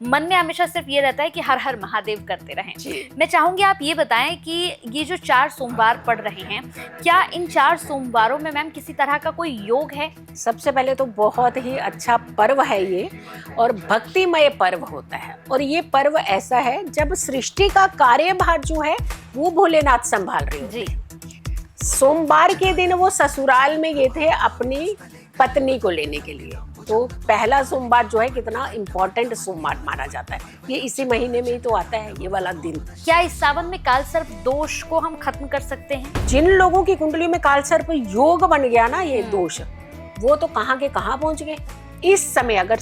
मन में हमेशा सिर्फ ये रहता है कि हर हर महादेव करते रहें। जी। मैं चाहूंगी आप ये बताएं कि ये जो 4 सोमवार पड़ रहे हैं, क्या इन 4 सोमवारों में मैम किसी तरह का कोई योग है? सबसे पहले तो बहुत ही अच्छा पर्व है ये, और भक्तिमय पर्व होता है। और ये पर्व ऐसा है जब सृष्टि का कार्यभार जो है वो भोलेनाथ संभाल रहे होते हैं। सोमवार के दिन वो ससुराल में गए थे अपनी पत्नी को लेने के लिए। तो पहला सोमवार जो है कितना इम्पोर्टेंट सोमवार माना जाता है। ये इसी महीने में ही तो आता है ये वाला दिन। क्या इस सावन में काल सर्प दोष को हम खत्म कर सकते हैं? जिन लोगों की कुंडली में काल सर्प योग बन गया ना, ये दोष, वो तो कहाँ के कहाँ पहुंच गए। इस समय अगर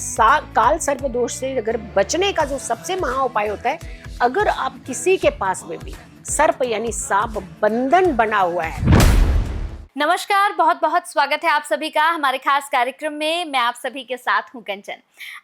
काल सर्प दोष से अगर बचने का जो सबसे महा उपाय होता है, अगर आप किसी के पास में भी सर्प यानी सांप बंधन बना हुआ है। नमस्कार, बहुत बहुत स्वागत है आप सभी का हमारे खास कार्यक्रम में। मैं आप सभी के साथ हूं कंचन।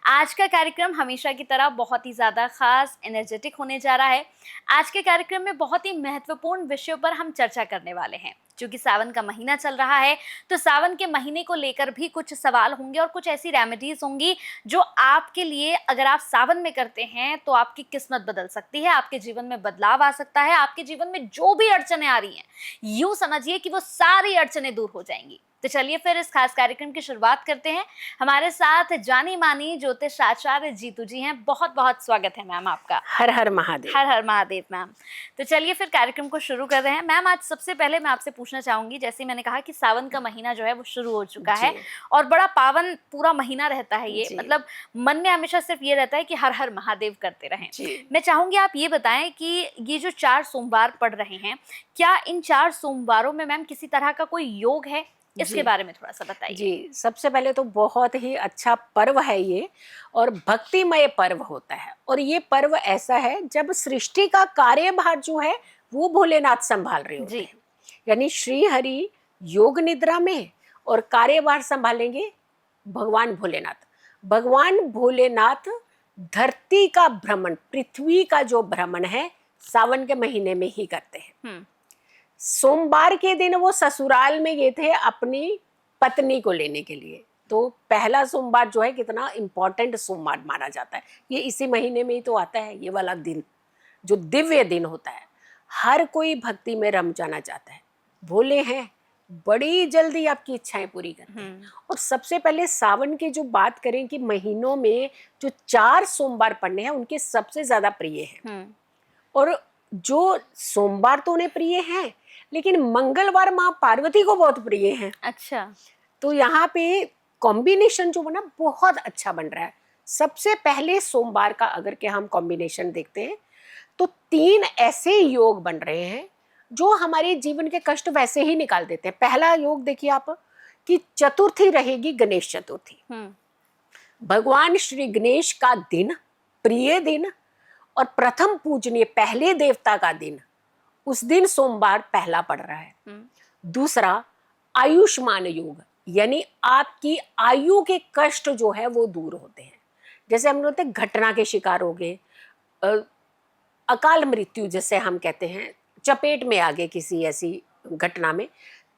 आज का कार्यक्रम हमेशा की तरह बहुत ही ज़्यादा खास, एनर्जेटिक होने जा रहा है। आज के कार्यक्रम में बहुत ही महत्वपूर्ण विषयों पर हम चर्चा करने वाले हैं। क्योंकि सावन का महीना चल रहा है, तो सावन के महीने को लेकर भी कुछ सवाल होंगे और कुछ ऐसी रेमेडीज होंगी जो आपके लिए, अगर आप सावन में करते हैं तो आपकी किस्मत बदल सकती है, आपके जीवन में बदलाव आ सकता है, आपके जीवन में जो भी अड़चनें आ रही हैं, यूं समझिए कि वो सारी अड़चनें दूर हो जाएंगी। तो चलिए फिर इस खास कार्यक्रम की शुरुआत करते हैं। हमारे साथ जानी मानी ज्योतिष आचार्य जीतू जी हैं। बहुत बहुत स्वागत है मैम आपका। हर हर महादेव। हर हर महादेव मैम। तो चलिए फिर कार्यक्रम को शुरू कर रहे हैं। मैम, आज सबसे पहले मैं आपसे पूछना चाहूंगी, जैसे मैंने कहा कि सावन का महीना जो है वो शुरू हो चुका है और बड़ा पावन पूरा महीना रहता है ये, मतलब मन में हमेशा सिर्फ ये रहता है कि हर हर महादेव करते रहें। मैं चाहूंगी आप ये बताएं कि ये जो 4 सोमवार पड़ रहे हैं, क्या इन 4 सोमवारों में मैम किसी तरह का कोई योग है? इसके बारे में थोड़ा सा बताइए। जी, सबसे पहले तो बहुत ही अच्छा पर्व है ये, और भक्तिमय पर्व होता है। और ये पर्व ऐसा है जब सृष्टि का कार्यभार जो है वो भोलेनाथ संभाल रहे होते हैं। यानी श्री हरि योग निद्रा में और कार्यभार संभालेंगे भगवान भोलेनाथ। भगवान भोलेनाथ धरती का भ्रमण, पृथ्वी का जो भ्रमण है, सावन के महीने में ही करते हैं। सोमवार के दिन वो ससुराल में गए थे अपनी पत्नी को लेने के लिए। तो पहला सोमवार जो है कितना इम्पोर्टेंट सोमवार माना जाता है। ये इसी महीने में ही तो आता है ये वाला दिन, जो दिव्य दिन होता है। हर कोई भक्ति में रम जाना चाहता है। भोले हैं, बड़ी जल्दी आपकी इच्छाएं पूरी करते हैं। और सबसे पहले सावन की जो बात करें कि महीनों में जो 4 सोमवार पड़ने हैं उनके सबसे ज्यादा प्रिय हैं। और जो सोमवार तो उन्हें प्रिय हैं, लेकिन मंगलवार माँ पार्वती को बहुत प्रिय हैं। अच्छा। तो यहाँ पे कॉम्बिनेशन जो बना बहुत अच्छा बन रहा है। सबसे पहले सोमवार का अगर के हम कॉम्बिनेशन देखते हैं तो 3 ऐसे योग बन रहे हैं जो हमारे जीवन के कष्ट वैसे ही निकाल देते हैं। पहला योग देखिए आप कि चतुर्थी रहेगी, गणेश चतुर्थी। भगवान श्री गणेश का दिन, प्रिय दिन और प्रथम पूजनीय पहले देवता का दिन, उस दिन सोमवार पहला पड़ रहा है। दूसरा आयुष्मान योग, यानी आपकी आयु के कष्ट जो है वो दूर होते हैं। जैसे हम लोग घटना के शिकार हो गए, अकाल मृत्यु जैसे हम कहते हैं, चपेट में आ गए किसी ऐसी घटना में,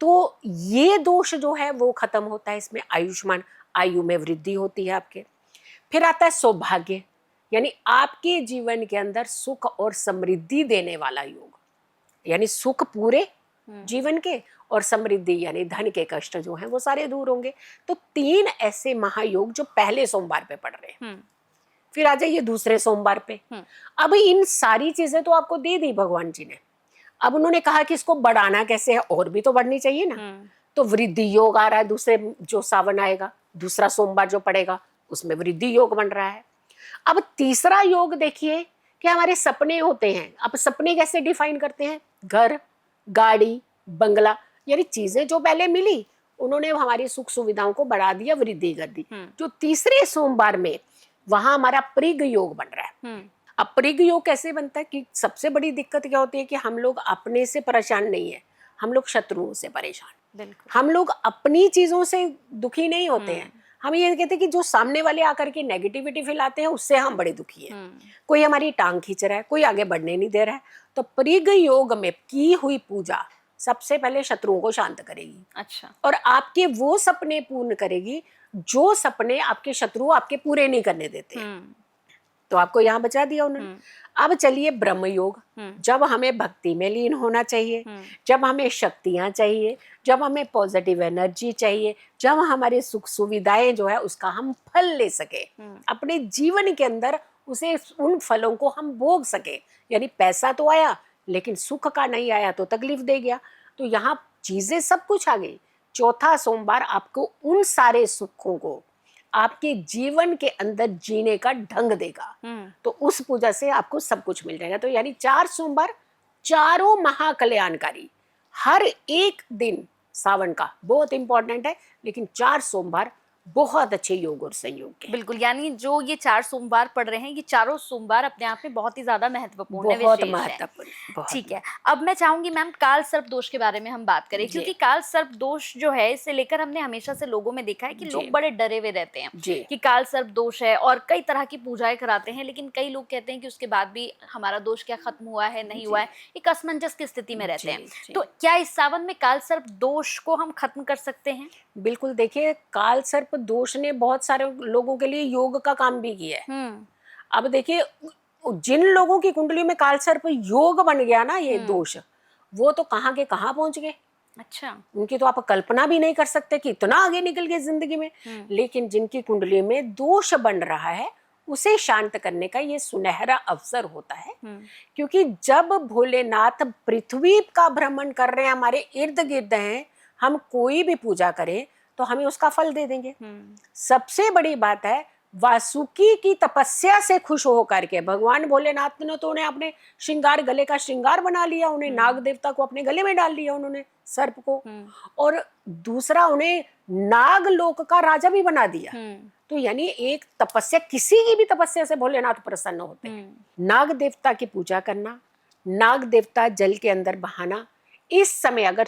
तो ये दोष जो है वो खत्म होता है। इसमें आयुष्मान, आयु में वृद्धि होती है आपके। फिर आता है सौभाग्य, यानी आपके जीवन के अंदर सुख और समृद्धि देने वाला योग, यानी सुख पूरे जीवन के और समृद्धि यानी धन के कष्ट जो हैं वो सारे दूर होंगे। तो 3 ऐसे महायोग जो पहले सोमवार पे पड़ रहे हैं। फिर आ जाइए दूसरे सोमवार पे। अब इन सारी चीजें तो आपको दे दी भगवान जी ने। अब उन्होंने कहा कि इसको बढ़ाना कैसे है, और भी तो बढ़नी चाहिए ना। तो वृद्धि योग आ रहा है। दूसरे जो सावन आएगा, दूसरा सोमवार जो पड़ेगा, उसमें वृद्धि योग बन रहा है। अब तीसरा योग देखिए कि हमारे सपने होते हैं। अब सपने कैसे डिफाइन करते हैं? घर, गाड़ी, बंगला, यानी चीजें जो पहले मिली उन्होंने हमारी सुख सुविधाओं को बढ़ा दिया, वृद्धि कर दी। जो तीसरे सोमवार में वहां हमारा प्रिग योग बन रहा है। अब प्रिग योग कैसे बनता है कि सबसे बड़ी दिक्कत क्या होती है कि हम लोग अपने से परेशान नहीं है, हम लोग शत्रुओं से परेशान। हम लोग अपनी चीजों से दुखी नहीं होते हैं। हम ये कहते हैं कि जो सामने वाले आकर के नेगेटिविटी फैलाते हैं उससे हम बड़े दुखी हैं। कोई हमारी टांग खींच रहा है, कोई आगे बढ़ने नहीं दे रहा है। तो प्रिग योग में की हुई पूजा सबसे पहले शत्रुओं को शांत करेगी। अच्छा। और आपके वो सपने पूर्ण करेगी जो सपने आपके शत्रु आपके पूरे नहीं करने देते हैं। तो आपको यहाँ बचा दिया उन्होंने। अब चलिए ब्रह्म योग, जब हमें भक्ति में लीन होना चाहिए, जब हमें शक्तियां चाहिए, जब हमें पॉजिटिव एनर्जी चाहिए, जब हमारे सुख सुविधाएं जो है उसका हम फल ले सके अपने जीवन के अंदर, उसे उन फलों को हम भोग सके। यानी पैसा तो आया लेकिन सुख का नहीं आया तो तकलीफ दे गया। तो यहाँ चीजें सब कुछ आ गई। चौथा सोमवार आपको उन सारे सुखों को आपके जीवन के अंदर जीने का ढंग देगा। तो उस पूजा से आपको सब कुछ मिल जाएगा। तो यानी 4 सोमवार चारों महाकल्याणकारी। हर एक दिन सावन का बहुत इंपॉर्टेंट है, लेकिन 4 सोमवार बहुत अच्छे योग और संयोग के। बिल्कुल, यानी जो ये 4 सोमवार पड़ रहे हैं, ये चारों सोमवार अपने आप में बहुत ही ज्यादा महत्वपूर्ण है, बहुत विशेष है। महत्वपूर्ण। ठीक है, अब मैं चाहूंगी मैम काल सर्प दोष के बारे में हम बात करें, क्योंकि काल सर्प दोष जो है इसे लेकर हमने हमेशा से लोगों में देखा है कि लोग बड़े डरे हुए रहते हैं कि काल सर्प दोष है, और कई तरह की पूजाएं कराते हैं, लेकिन कई लोग कहते हैं कि उसके बाद भी हमारा दोष क्या खत्म हुआ है, नहीं हुआ है, एक असमंजस की स्थिति में रहते हैं। तो क्या इस सावन में काल सर्प दोष को हम खत्म कर सकते हैं? बिल्कुल, देखिए काल सर्प दोष ने बहुत सारे लोगों के लिए योग का काम भी किया है। अब देखिए जिन लोगों की कुंडली में काल सर्प योग बन गया ना, ये दोष, वो तो कहाँ के कहाँ पहुंच गए। अच्छा, उनकी तो आप कल्पना भी नहीं कर सकते कि इतना आगे निकल गए जिंदगी में। लेकिन जिनकी कुंडली में दोष बन रहा है, उसे शांत करने का ये सुनहरा अवसर होता है। क्योंकि जब भोलेनाथ पृथ्वी का भ्रमण कर रहे हैं, हमारे इर्द गिर्द हैं, हम कोई भी पूजा करें तो हमें उसका फल दे देंगे। सबसे बड़ी बात है, वासुकी की तपस्या से खुश होकर के भगवान भोलेनाथ ने तो उन्हें अपने श्रृंगार, गले का श्रृंगार बना लिया, उन्हें नाग देवता को अपने गले में डाल लिया उन्होंने, सर्प को, और दूसरा उन्हें नागलोक का राजा भी बना दिया। तो यानी एक तपस्या, किसी की भी तपस्या से भोलेनाथ प्रसन्न होते हैं। नाग देवता की पूजा करना, नाग देवता जल के अंदर बहाना, इस समय अगर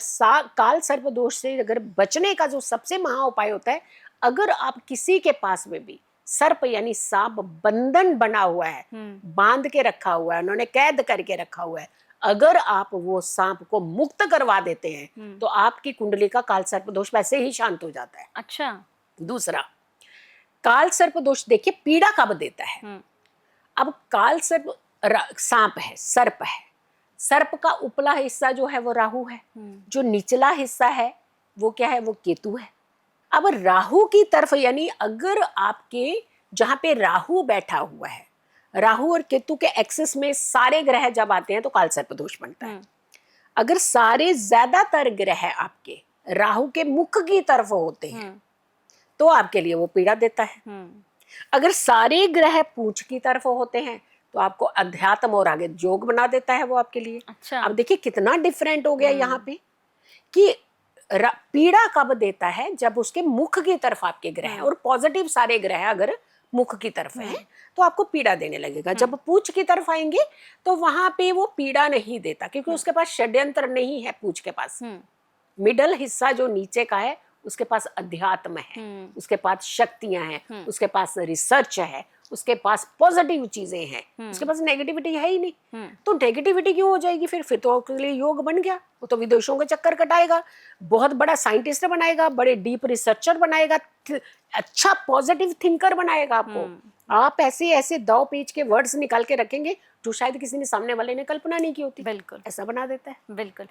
काल सर्प दोष से अगर बचने का जो सबसे महा उपाय होता है, अगर आप किसी के पास में भी सर्प यानी सांप बंधन बना हुआ है, बांध के रखा हुआ है, उन्होंने कैद करके रखा हुआ है, अगर आप वो सांप को मुक्त करवा देते हैं तो आपकी कुंडली का काल सर्प दोष वैसे ही शांत हो जाता है। अच्छा, दूसरा, काल सर्प दोष देखिए पीड़ा कब देता है। अब काल सर्प सांप है, सर्प है, सर्प का उपला हिस्सा जो है वो राहु है, जो निचला हिस्सा है वो क्या है, वो केतु है। अब राहु की तरफ, यानी अगर आपके जहां पे राहु बैठा हुआ है, राहु और केतु के एक्सिस में सारे ग्रह जब आते हैं तो काल सर्प दोष बनता है। अगर सारे ज्यादातर ग्रह आपके राहु के मुख की तरफ होते हैं तो आपके लिए वो पीड़ा देता है। अगर सारे ग्रह पूंछ की तरफ होते हैं तो आपको अध्यात्म और आगे योग बना देता है वो आपके लिए। अच्छा, अब देखिए कितना डिफरेंट हो गया यहाँ पे कि पीड़ा कब देता है, जब उसके मुख की तरफ आपके ग्रह हैं, और पॉजिटिव सारे ग्रह अगर मुख की तरफ है तो आपको पीड़ा देने लगेगा। जब पूंछ की तरफ आएंगे तो वहां पे वो पीड़ा नहीं देता, क्योंकि उसके पास षड्यंत्र नहीं है। पूंछ के पास मिडल हिस्सा जो नीचे का है, उसके पास अध्यात्म है, उसके पास शक्तियां हैं, उसके पास रिसर्च है, उसके पास पॉजिटिव चीजें हैं, उसके पास नेगेटिविटी है ही नहीं। तो नेगेटिविटी क्यों हो जाएगी? फिर तो उसके लिए योग बन गया, वो तो विदेशों के चक्कर कटाएगा, बहुत बड़ा साइंटिस्ट बनाएगा, बड़े डीप रिसर्चर बनाएगा, अच्छा पॉजिटिव थिंकर बनाएगा आपको। आप ऐसे ऐसे दाव पेच के वर्ड्स निकाल के रखेंगे जो शायद किसी ने, सामने वाले ने कल्पना नहीं की होती। बिल्कुल ऐसा बना देता है। बिल्कुल।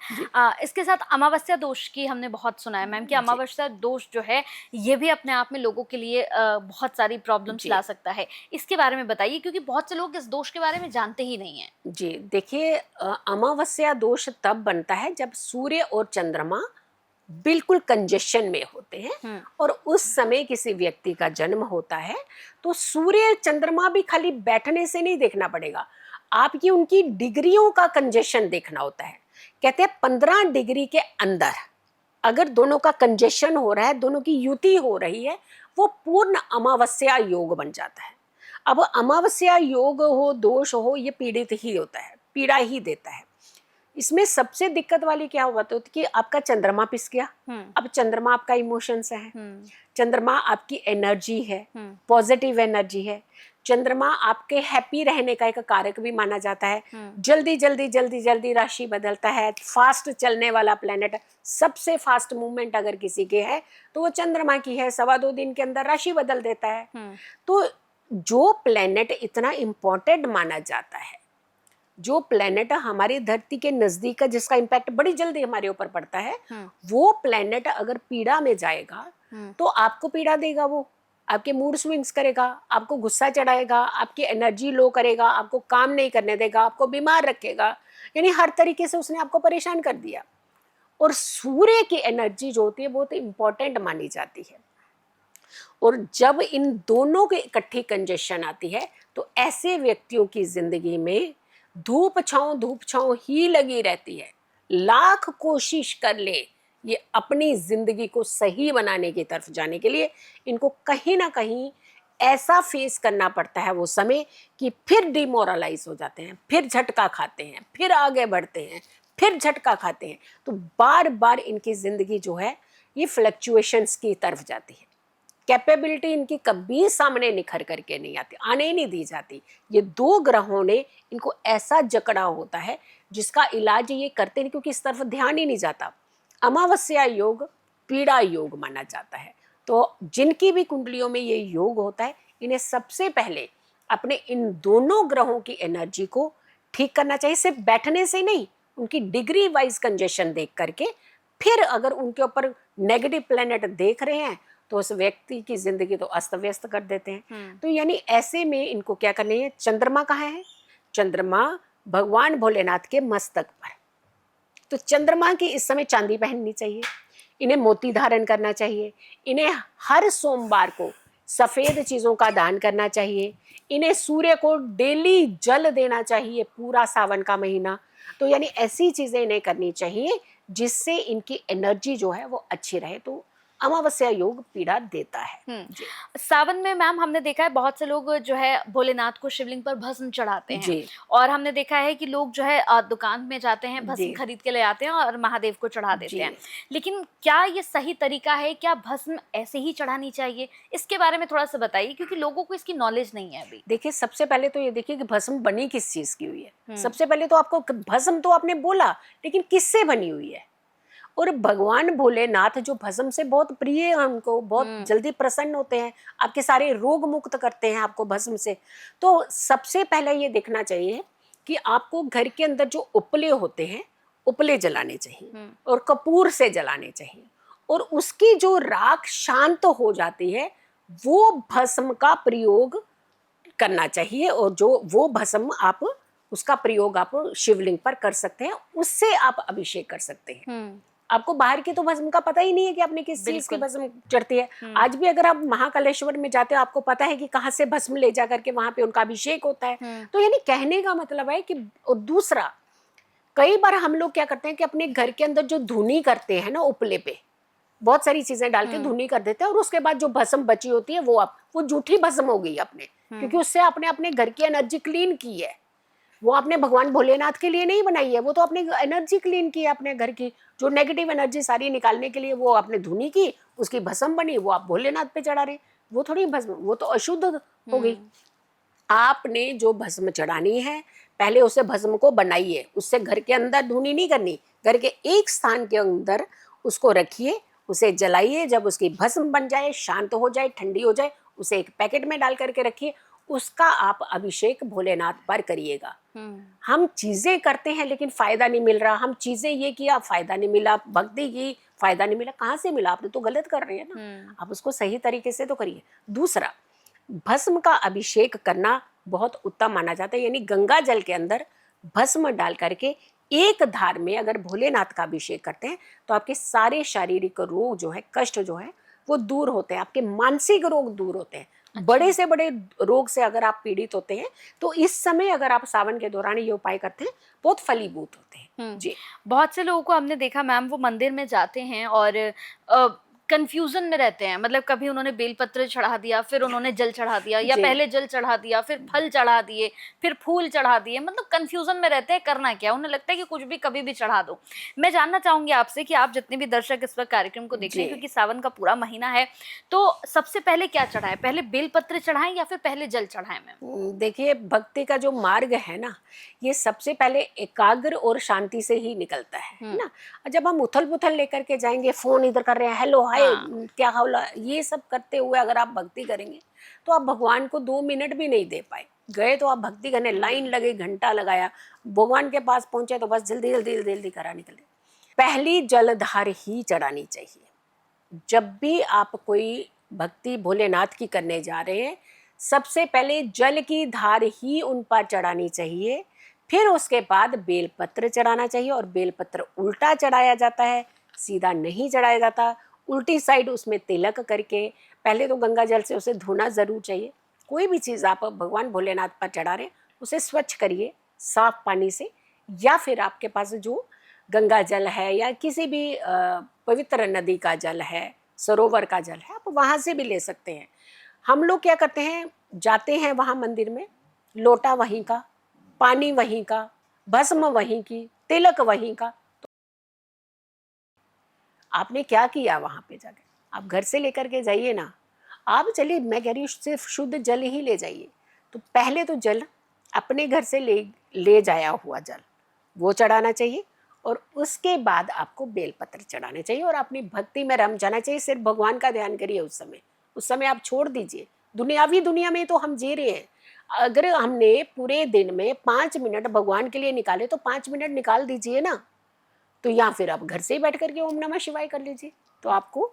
इसके साथ अमावस्या दोष की हमने बहुत सुना है मैम कि अमावस्या दोष जो है ये भी अपने आप में लोगों के लिए बहुत सारी प्रॉब्लम्स ला सकता है। इसके बारे में बताइए, क्योंकि बहुत से लोग इस दोष के बारे में जानते ही नहीं है। जी देखिए, अमावस्या दोष तब बनता है जब सूर्य और चंद्रमा बिल्कुल कंजेशन में होते हैं और उस समय किसी व्यक्ति का जन्म होता है। तो सूर्य चंद्रमा भी खाली बैठने से नहीं देखना पड़ेगा, आपकी उनकी डिग्रियों का कंजेशन देखना होता है। कहते हैं 15 डिग्री के अंदर अगर दोनों का कंजेशन हो रहा है, दोनों की युति हो रही है, वो पूर्ण अमावस्या योग बन जाता है। अब अमावस्या योग हो, दोष हो, ये पीड़ित ही होता है, पीड़ा ही देता है। इसमें सबसे दिक्कत वाली क्या हुआ तो कि आपका चंद्रमा पिस गया। अब चंद्रमा आपका इमोशंस है, चंद्रमा आपकी एनर्जी है, पॉजिटिव एनर्जी है। चंद्रमा आपके हैप्पी रहने का एक कारक भी माना जाता है। जल्दी जल्दी जल्दी जल्दी राशि बदलता है, फास्ट चलने वाला प्लेनेट है। सबसे फास्ट मूवमेंट अगर किसी के है तो वो चंद्रमा की है, 2.25 दिन के अंदर राशि बदल देता है। तो जो प्लेनेट इतना इम्पोर्टेंट माना जाता है, जो प्लेनेट हमारी धरती के नजदीक है, जिसका इम्पैक्ट बड़ी जल्दी हमारे ऊपर पड़ता है, वो प्लेनेट अगर पीड़ा में जाएगा तो आपको पीड़ा देगा, वो आपके मूड स्विंग्स करेगा, आपको गुस्सा चढ़ाएगा, आपकी एनर्जी लो करेगा, आपको काम नहीं करने देगा, आपको बीमार रखेगा, यानी हर तरीके से उसने आपको परेशान कर दिया। और सूर्य की एनर्जी जो होती है बहुत इंपॉर्टेंट मानी जाती है, और जब इन दोनों की इकट्ठी कंजशन आती है तो ऐसे व्यक्तियों की जिंदगी में धूप छांव ही लगी रहती है। लाख कोशिश कर ले ये अपनी जिंदगी को सही बनाने की तरफ जाने के लिए, इनको कहीं ना कहीं ऐसा फेस करना पड़ता है वो समय कि फिर डिमोरलाइज हो जाते हैं, फिर झटका खाते हैं, फिर आगे बढ़ते हैं, फिर झटका खाते हैं। तो बार बार इनकी जिंदगी जो है ये फ्लक्चुएशंस की तरफ जाती है। कैपेबिलिटी इनकी कभी सामने निखर करके नहीं आती, आने ही नहीं दी जाती। ये दो ग्रहों ने इनको ऐसा जकड़ा होता है जिसका इलाज ये करते नहीं, क्योंकि इस तरफ ध्यान ही नहीं जाता। अमावस्या योग पीड़ा योग माना जाता है। तो जिनकी भी कुंडलियों में ये योग होता है, इन्हें सबसे पहले अपने इन दोनों ग्रहों की एनर्जी को ठीक करना चाहिए। सिर्फ बैठने से नहीं, उनकी डिग्री वाइज कंजेशन देख करके, फिर अगर उनके ऊपर नेगेटिव प्लेनेट देख रहे हैं तो उस व्यक्ति की जिंदगी तो अस्त व्यस्त कर देते हैं। तो यानी ऐसे में इनको क्या करनी है, चंद्रमा कहाँ है, चंद्रमा भगवान भोलेनाथ के मस्तक पर। तो चंद्रमा की इस समय चांदी पहननी चाहिए, इन्हें मोती धारण करना चाहिए, इन्हें हर सोमवार को सफेद चीजों का दान करना चाहिए, इन्हें सूर्य को डेली जल देना चाहिए पूरा सावन का महीना। तो यानी ऐसी चीजें इन्हें करनी चाहिए जिससे इनकी एनर्जी जो है वो अच्छी रहे। तो अमावस्या योग पीड़ा देता है। सावन में मैम हमने देखा है बहुत से लोग जो है भोलेनाथ को शिवलिंग पर भस्म चढ़ाते हैं, और हमने देखा है कि लोग जो है दुकान में जाते हैं, भस्म खरीद के ले आते हैं और महादेव को चढ़ा देते हैं। लेकिन क्या ये सही तरीका है, क्या भस्म ऐसे ही चढ़ानी चाहिए? इसके बारे में थोड़ा सा बताइए, क्योंकि लोगों को इसकी नॉलेज नहीं है अभी। देखिए, सबसे पहले तो ये देखिए कि भस्म बनी किस चीज की हुई है। सबसे पहले तो आपको भस्म तो आपने बोला, लेकिन किससे बनी हुई है? और भगवान भोलेनाथ जो भस्म से बहुत प्रिय है, उनको बहुत जल्दी प्रसन्न होते हैं, आपके सारे रोग मुक्त करते हैं आपको भस्म से। तो सबसे पहले ये देखना चाहिए कि आपको घर के अंदर जो उपले होते हैं, उपले जलाने चाहिए और कपूर से जलाने चाहिए, और उसकी जो राख शांत हो जाती है वो भस्म का प्रयोग करना चाहिए। और जो वो भस्म आप उसका प्रयोग आप शिवलिंग पर कर सकते हैं, उससे आप अभिषेक कर सकते हैं। आपको बाहर की तो भस्म का पता ही नहीं है कि आपने किस चीज की भस्म चढ़ती है। आज भी अगर आप महाकालेश्वर में जाते हो, आपको पता है कि कहाँ से भस्म ले जा करके वहां पे उनका अभिषेक होता है। तो यानी कहने का मतलब है कि दूसरा, कई बार हम लोग क्या करते हैं कि अपने घर के अंदर जो धुनी करते हैं ना, उपले पे बहुत सारी चीजें डाल के धुनी कर देते हैं, और उसके बाद जो भस्म बची होती है वो झूठी भस्म हो गई अपने, क्योंकि उससे आपने अपने घर की एनर्जी क्लीन की है। वो आपने भगवान भोलेनाथ के लिए नहीं बनाई है, वो तो अपनी एनर्जी क्लीन की है अपने घर की, जो नेगेटिव एनर्जी सारी निकालने के लिए वो आपने धुनी की, उसकी भस्म बनी, वो आप भोलेनाथ पे चढ़ा रहे। वो थोड़ी भस्म, वो तो अशुद्ध हो गई। आपने जो भस्म चढ़ानी है, पहले उसे भस्म को बनाइए, उससे घर के अंदर धुनी नहीं करनी, घर के एक स्थान के अंदर उसको रखिए, उसे जलाइए। जब उसकी भस्म बन जाए, शांत हो जाए, ठंडी हो जाए, उसे एक पैकेट में डाल करके रखिए, उसका आप अभिषेक भोलेनाथ पर करिएगा। हम चीजें करते हैं लेकिन फायदा नहीं मिल रहा, हम चीजें ये किया फायदा नहीं मिला, भक्ति की फायदा नहीं मिला, कहाँ से मिला? आपने तो गलत कर रहे हैं ना। आप उसको सही तरीके से तो करिए। दूसरा, भस्म का अभिषेक करना बहुत उत्तम माना जाता है, यानी गंगा जल के अंदर भस्म डाल करके एक धार में अगर भोलेनाथ का अभिषेक करते हैं तो आपके सारे शारीरिक रोग जो है, कष्ट जो है वो दूर होते हैं, आपके मानसिक रोग दूर होते हैं। बड़े से बड़े रोग से अगर आप पीड़ित होते हैं तो इस समय अगर आप सावन के दौरान ये उपाय करते हैं, बहुत फलीभूत होते हैं। जी, बहुत से लोगों को हमने देखा मैम, वो मंदिर में जाते हैं और कंफ्यूजन में रहते हैं। मतलब कभी उन्होंने बेलपत्र चढ़ा दिया, फिर उन्होंने जल चढ़ा दिया, या पहले जल चढ़ा दिया, फिर फल चढ़ा दिए, फिर फूल चढ़ा दिए। मतलब कंफ्यूजन में रहते हैं, करना क्या। उन्हें लगता है कि कुछ भी कभी भी चढ़ा दो। मैं जानना चाहूंगी आपसे कि आप जितने भी दर्शक इस वक्त कार्यक्रम को देख रहे हैं, क्योंकि सावन का पूरा महीना है, तो सबसे पहले क्या चढ़ाएं? पहले बेलपत्र चढ़ाएं या फिर पहले जल चढ़ाएं मैम? देखिए, भक्ति का जो मार्ग है ना, ये सबसे पहले एकाग्र और शांति से ही निकलता है ना। जब हम उथल पुथल लेकर के जाएंगे, फोन इधर कर रहे हैं, हेलो हाय हाँ। क्या हौला, ये सब करते हुए अगर आप भक्ति करेंगे तो आप भगवान को 2 मिनट भी नहीं दे पाए। गए तो आप भक्ति करने, लाइन लगे, घंटा लगाया, भगवान के पास पहुंचे तो बस जल्दी जल्दी जल्दी जल्दी करा निकले। पहली जलधार ही चढ़ानी चाहिए। जब भी आप कोई भक्ति भोलेनाथ की करने जा रहे हैं, सबसे पहले जल की धार ही उन पर चढ़ानी चाहिए। फिर उसके बाद बेलपत्र चढ़ाना चाहिए, और बेलपत्र उल्टा चढ़ाया जाता है, सीधा नहीं चढ़ाया जाता। उल्टी साइड उसमें तिलक करके पहले तो गंगा जल से उसे धोना ज़रूर चाहिए। कोई भी चीज़ आप भगवान भोलेनाथ पर चढ़ा रहे हैं उसे स्वच्छ करिए साफ पानी से, या फिर आपके पास जो गंगा जल है या किसी भी पवित्र नदी का जल है, सरोवर का जल है, आप वहाँ से भी ले सकते हैं। हम लोग क्या करते हैं, जाते हैं वहाँ मंदिर में, लोटा वहीं का, पानी वहीं का, भस्म वहीं की, तिलक वहीं का। तो आपने क्या किया वहाँ पे जाके? आप घर से लेकर के जाइए ना। आप चलिए, मैं कह रही हूँ सिर्फ शुद्ध जल ही ले जाइए। तो पहले तो जल अपने घर से ले जाया हुआ जल वो चढ़ाना चाहिए, और उसके बाद आपको बेलपत्र चढ़ाने चाहिए और अपनी भक्ति में रम जाना चाहिए। सिर्फ भगवान का ध्यान करिए उस समय आप छोड़ दीजिए। दुनिया में तो हम जी रहे हैं। अगर हमने पूरे दिन में 5 मिनट भगवान के लिए निकाले तो 5 मिनट निकाल दीजिए ना। तो या फिर आप घर से ही बैठ करके ओम नमः शिवाय कर लीजिए। तो आपको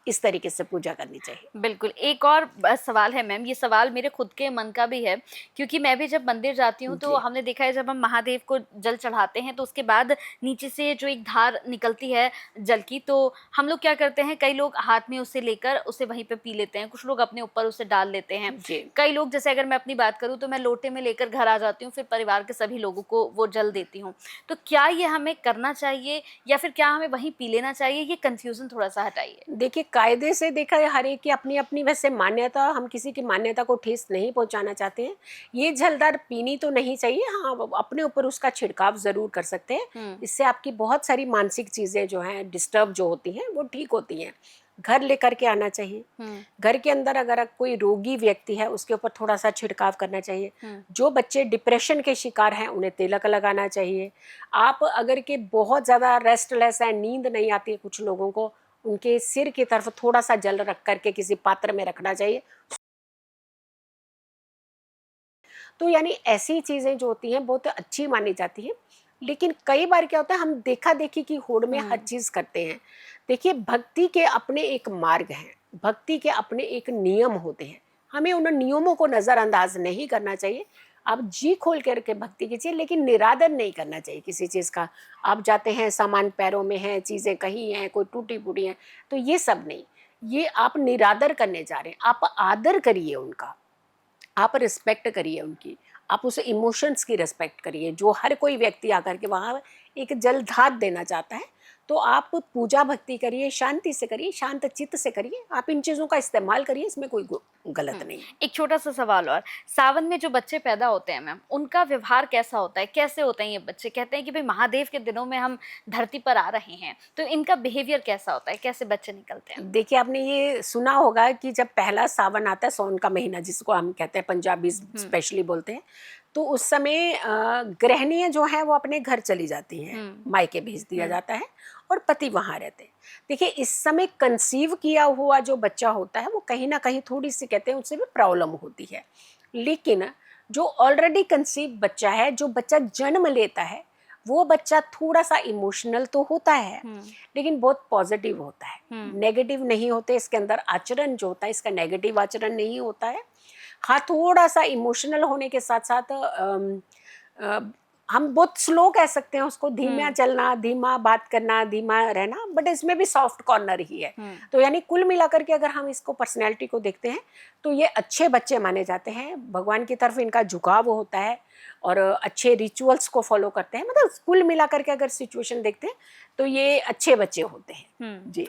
इस तरीके से पूजा करनी चाहिए। बिल्कुल, एक और सवाल है मैम, ये सवाल मेरे खुद के मन का भी है, क्योंकि मैं भी जब मंदिर जाती हूँ तो जी हमने देखा है जब हम महादेव को जल चढ़ाते हैं तो उसके बाद नीचे से जो एक धार निकलती है जल की, तो हम लोग क्या करते हैं, कई लोग हाथ में उसे लेकर उसे वहीं पे पी लेते हैं, कुछ लोग अपने ऊपर उसे डाल लेते हैं। जी कई लोग, जैसे अगर मैं अपनी बात करूँ तो मैं लोटे में लेकर घर आ जाती हूँ, फिर परिवार के सभी लोगों को वो जल देती हूँ। तो क्या ये हमें करना चाहिए या फिर क्या हमें वहीं पी लेना चाहिए? ये कन्फ्यूज़न थोड़ा-सा हटाइए। देखिए, कायदे से देखा है, हर एक की अपनी अपनी वैसे मान्यता, हम किसी की मान्यता को ठेस नहीं पहुंचाना चाहते हैं। ये जलदार पीनी तो नहीं चाहिए, हाँ अपने ऊपर उसका छिड़काव ज़रूर कर सकते हैं। इससे आपकी बहुत सारी मानसिक चीज़ें जो हैं डिस्टर्ब जो होती हैं वो ठीक होती हैं। घर लेकर के आना चाहिए। घर के अंदर अगर कोई रोगी व्यक्ति है उसके ऊपर थोड़ा सा छिड़काव करना चाहिए। जो बच्चे डिप्रेशन के शिकार हैं उन्हें तिलक लगाना चाहिए। आप अगर के बहुत ज़्यादा रेस्टलेस है, नींद नहीं आती है कुछ लोगों को, उनके सिर की तरफ थोड़ा सा जल रख करके किसी पात्र में रखना चाहिए। तो यानी ऐसी चीज़ें जो होती हैं बहुत अच्छी मानी जाती हैं। लेकिन कई बार क्या होता है, हम देखा देखी की होड़ में हर चीज़ करते हैं। देखिए, भक्ति के अपने एक मार्ग हैं, भक्ति के अपने एक नियम होते हैं। हमें उन नियमों को नज़रअंदाज नहीं करना चाहिए। आप जी खोल करके भक्ति कीजिए, लेकिन निरादर नहीं करना चाहिए किसी चीज़ का। आप जाते हैं, सामान पैरों में है, चीज़ें कहीं हैं, कोई टूटी फूटी हैं, तो ये सब नहीं। ये आप निरादर करने जा रहे हैं। आप आदर करिए उनका, आप रिस्पेक्ट करिए उनकी, आप उसे इमोशंस की रिस्पेक्ट करिए। जो हर कोई व्यक्ति आकर के वहाँ एक जलधार देना चाहता है, तो आप पूजा भक्ति करिए, शांति से करिए, शांत चित्त से करिए। आप इन चीज़ों का इस्तेमाल करिए, इसमें कोई गलत नहीं है। एक छोटा-सा सवाल और, सावन में जो बच्चे पैदा होते हैं मैम, उनका व्यवहार कैसा होता है? कैसे होते हैं ये बच्चे? कहते हैं कि भई महादेव के दिनों में हम धरती पर आ रहे हैं, तो इनका बिहेवियर कैसा होता है? कैसे बच्चे निकलते हैं? देखिए, आपने ये सुना होगा कि जब पहला सावन आता है, सावन का महीना जिसको हम कहते हैं, पंजाबी स्पेशली बोलते हैं, तो उस समय गृहिणियाँ जो हैं वो अपने घर चली जाती हैं, मायके भेज दिया जाता है और पति वहाँ रहते हैं। देखिए, इस समय कंसीव किया हुआ जो बच्चा होता है वो कहीं ना कहीं थोड़ी सी कहते हैं उससे भी प्रॉब्लम होती है। लेकिन जो ऑलरेडी कंसीव बच्चा है, जो बच्चा जन्म लेता है, वो बच्चा थोड़ा सा इमोशनल तो होता है, लेकिन बहुत पॉजिटिव होता है, नेगेटिव नहीं होते। इसके अंदर आचरण जो होता है इसका नेगेटिव आचरण नहीं होता है। हाँ, थोड़ा सा इमोशनल होने के साथ साथ हम बहुत स्लो कह सकते हैं उसको, धीमा चलना, धीमा बात करना, धीमा रहना, बट इसमें भी सॉफ्ट कॉर्नर ही है। तो यानी कुल मिलाकर के अगर हम इसको पर्सनैलिटी को देखते हैं तो ये अच्छे बच्चे माने जाते हैं। भगवान की तरफ इनका झुकाव होता है और अच्छे रिचुअल्स को फॉलो करते हैं। मतलब कुल मिलाकर के अगर सिचुएशन देखते हैं तो ये अच्छे बच्चे होते हैं। जी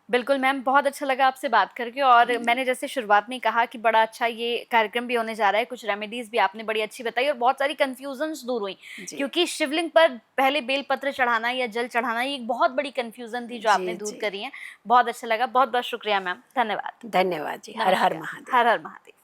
बिल्कुल मैम, बहुत अच्छा लगा आपसे बात करके, और मैंने जैसे शुरुआत में कहा कि बड़ा अच्छा ये कार्यक्रम भी होने जा रहा है, कुछ रेमेडीज़ भी आपने बड़ी अच्छी बताई और बहुत सारी कन्फ्यूजन्स दूर हुई, क्योंकि शिवलिंग पर पहले बेलपत्र चढ़ाना या जल चढ़ाना, ये एक बहुत बड़ी कन्फ्यूजन थी जो आपने दूर करी है। बहुत अच्छा लगा, बहुत बहुत शुक्रिया मैम, धन्यवाद। धन्यवाद जी। हर हर महादेव। हर हर महादेव।